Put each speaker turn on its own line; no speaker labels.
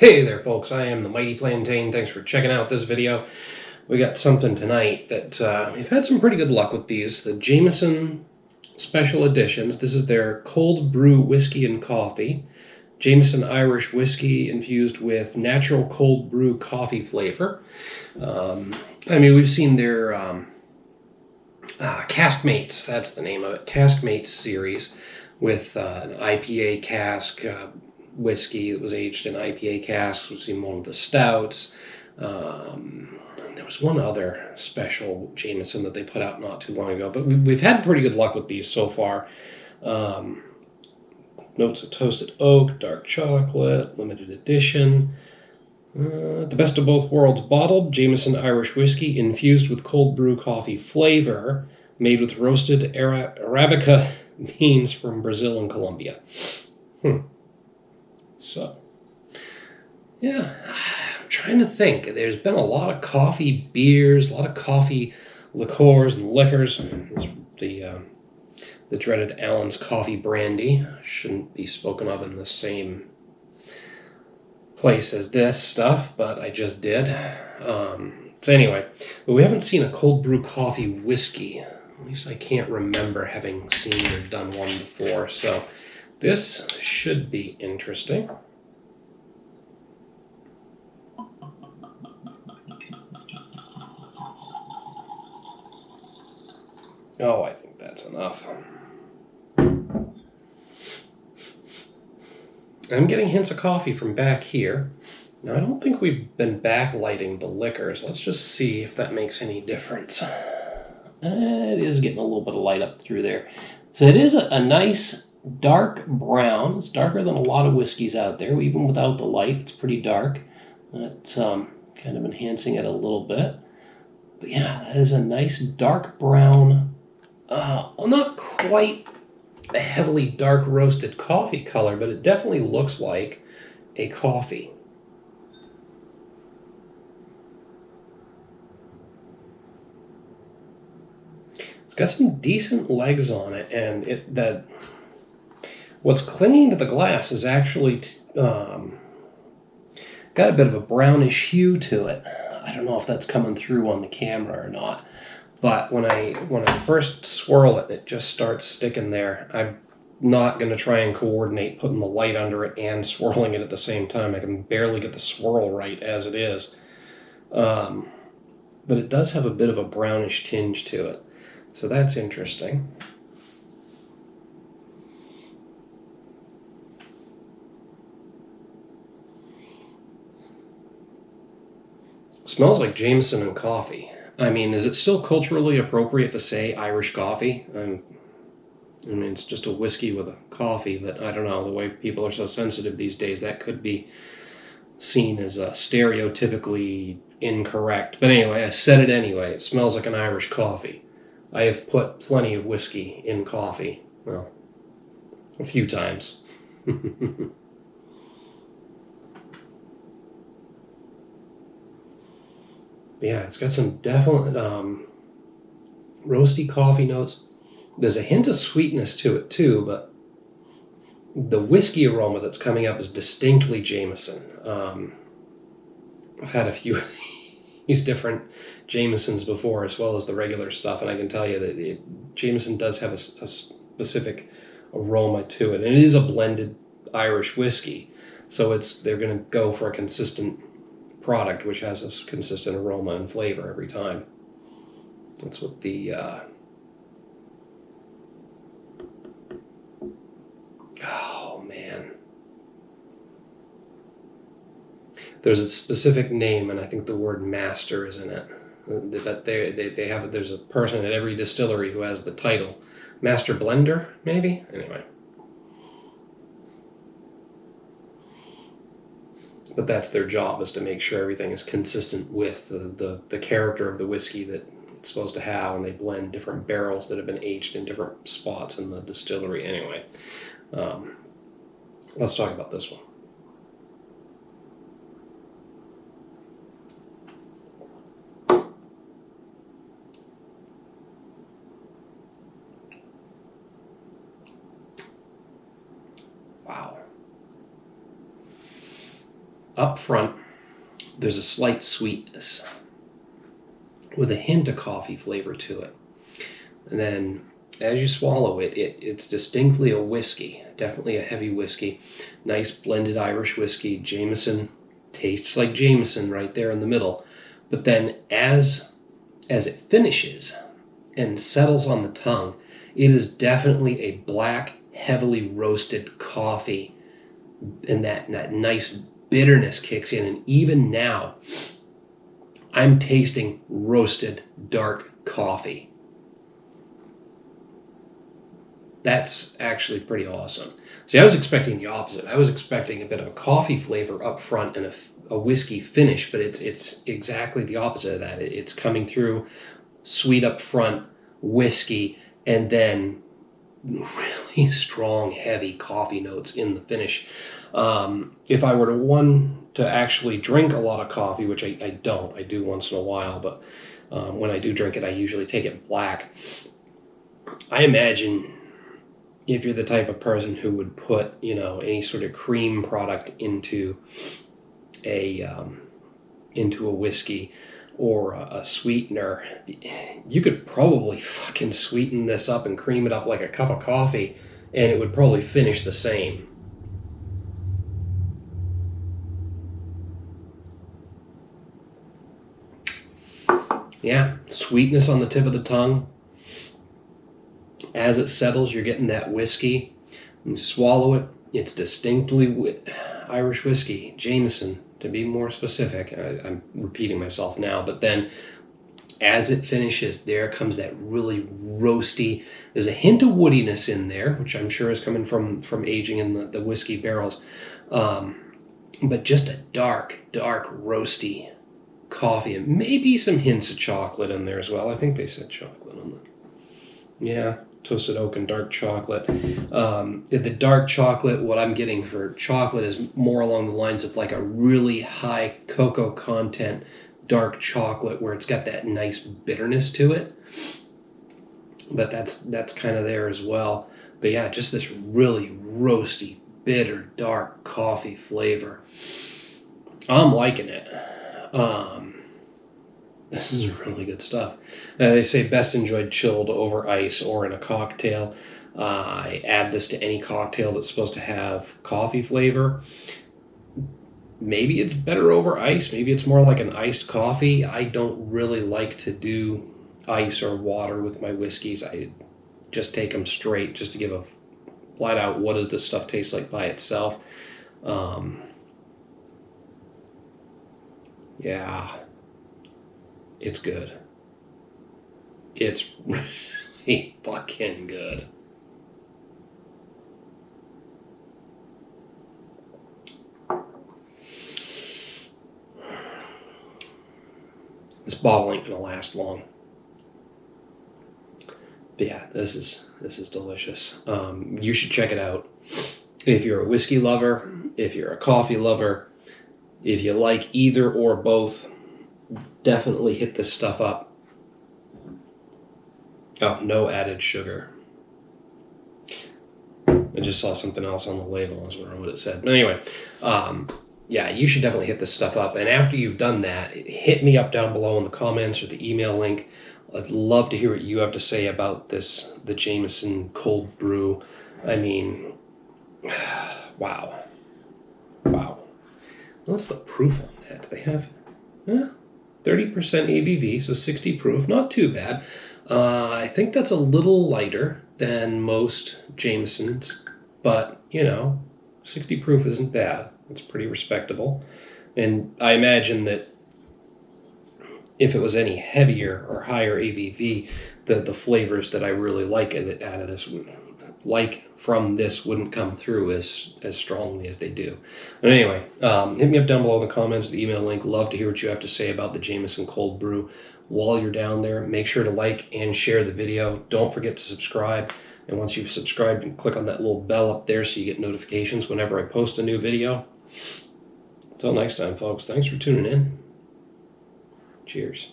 Hey there folks, I am the Mighty Plantain. Thanks for checking out this video. We got something tonight that we've had some pretty good luck with these. The Jameson Special Editions. This is their Cold Brew Whiskey and Coffee. Jameson Irish Whiskey infused with natural cold brew coffee flavor. We've seen their Caskmates, that's the name of it, Caskmates series with an IPA cask whiskey that was aged in IPA casks. We've seen one of the stouts. There was one other special Jameson that they put out not too long ago, but we've had pretty good luck with these so far. Notes of toasted oak, dark chocolate, limited edition. The best of both worlds bottled, Jameson Irish Whiskey infused with cold brew coffee flavor, made with roasted Arabica beans from Brazil and Colombia. So, yeah, I'm trying to think. There's been a lot of coffee beers, a lot of coffee liqueurs and liquors. The dreaded Allen's Coffee Brandy shouldn't be spoken of in the same place as this stuff, but I just did. So anyway, but we haven't seen a cold brew coffee whiskey. At least I can't remember having seen or done one before. So this should be interesting. Oh, I think that's enough. I'm getting hints of coffee from back here. Now, I don't think we've been backlighting the liquors. Let's just see if that makes any difference. It is getting a little bit of light up through there. So it is a nice dark brown. It's darker than a lot of whiskeys out there. Even without the light, it's pretty dark. It's kind of enhancing it a little bit. But yeah, that is a nice dark brown. Well, not quite a heavily dark roasted coffee color, but it definitely looks like a coffee. It's got some decent legs on it, and what's clinging to the glass is actually got a bit of a brownish hue to it. I don't know if that's coming through on the camera or not. But when I first swirl it, it just starts sticking there. I'm not going to try and coordinate putting the light under it and swirling it at the same time. I can barely get the swirl right as it is. But it does have a bit of a brownish tinge to it. So that's interesting. Smells like Jameson and coffee. I mean, is it still culturally appropriate to say Irish coffee? I mean, it's just a whiskey with a coffee, but I don't know, the way people are so sensitive these days, that could be seen as stereotypically incorrect. But anyway, I said it anyway. It smells like an Irish coffee. I have put plenty of whiskey in coffee. Well, a few times. Yeah, it's got some definite roasty coffee notes. There's a hint of sweetness to it too, but the whiskey aroma that's coming up is distinctly Jameson. I've had a few of these different Jamesons before, as well as the regular stuff, and I can tell you that Jameson does have a specific aroma to it, and it is a blended Irish whiskey, so they're going to go for a consistent product which has a consistent aroma and flavor every time. That's what the oh man, there's a specific name, and I think the word master is in it. That they have, there's a person at every distillery who has the title master blender, maybe. Anyway, but that's their job, is to make sure everything is consistent with the character of the whiskey that it's supposed to have, and they blend different barrels that have been aged in different spots in the distillery. Anyway, let's talk about this one. Wow. up front, there's a slight sweetness with a hint of coffee flavor to it. And then as you swallow it, it's distinctly a whiskey, definitely a heavy whiskey. Nice blended Irish whiskey. Jameson tastes like Jameson right there in the middle. But then as it finishes and settles on the tongue, it is definitely a black, heavily roasted coffee. And that nice bitterness kicks in. And even now, I'm tasting roasted dark coffee. That's actually pretty awesome. See, I was expecting the opposite. I was expecting a bit of a coffee flavor up front and a whiskey finish, but it's exactly the opposite of that. It's coming through sweet up front, whiskey, and then really strong, heavy coffee notes in the finish. If I were to actually drink a lot of coffee, which I don't, I do once in a while, but when I do drink it, I usually take it black. I imagine if you're the type of person who would put, any sort of cream product into a whiskey or a sweetener, you could probably fucking sweeten this up and cream it up like a cup of coffee, and it would probably finish the same. Yeah, sweetness on the tip of the tongue. As it settles, you're getting that whiskey. You swallow it, it's distinctly Irish whiskey, Jameson, to be more specific. I'm repeating myself now, but then as it finishes, there comes that really roasty, there's a hint of woodiness in there, which I'm sure is coming from aging in the whiskey barrels, but just a dark, roasty coffee, and maybe some hints of chocolate in there as well. I think they said chocolate on the... Yeah, toasted oak and dark chocolate. The dark chocolate, what I'm getting for chocolate is more along the lines of like a really high cocoa content dark chocolate where it's got that nice bitterness to it. But that's kind of there as well. But yeah, just this really roasty, bitter, dark coffee flavor. I'm liking it. This is really good stuff. They say best enjoyed chilled over ice or in a cocktail. I add this to any cocktail that's supposed to have coffee flavor. Maybe it's better over ice. Maybe it's more like an iced coffee. I don't really like to do ice or water with my whiskeys. I just take them straight just to give a flat out what does this stuff taste like by itself. Yeah. It's good. It's really fucking good. This bottle ain't gonna last long. But yeah, this is delicious. You should check it out. If you're a whiskey lover, if you're a coffee lover, if you like either or both, definitely hit this stuff up. Oh, no added sugar. I just saw something else on the label. I was wondering what it said. But anyway, yeah, you should definitely hit this stuff up. And after you've done that, hit me up down below in the comments or the email link. I'd love to hear what you have to say about the Jameson Cold Brew. I mean, wow. What's the proof on that? Do they have 30% ABV, so 60 proof. Not too bad. I think that's a little lighter than most Jamesons, but 60 proof isn't bad. It's pretty respectable. And I imagine that if it was any heavier or higher ABV, the flavors that I really like out of this, from this, wouldn't come through as strongly as they do. But anyway, hit me up down below in the comments, the email link. Love to hear what you have to say about the Jameson Cold Brew. While you're down there, make sure to like and share the video. Don't forget to subscribe. And once you've subscribed, click on that little bell up there so you get notifications whenever I post a new video. Until next time, folks, thanks for tuning in. Cheers.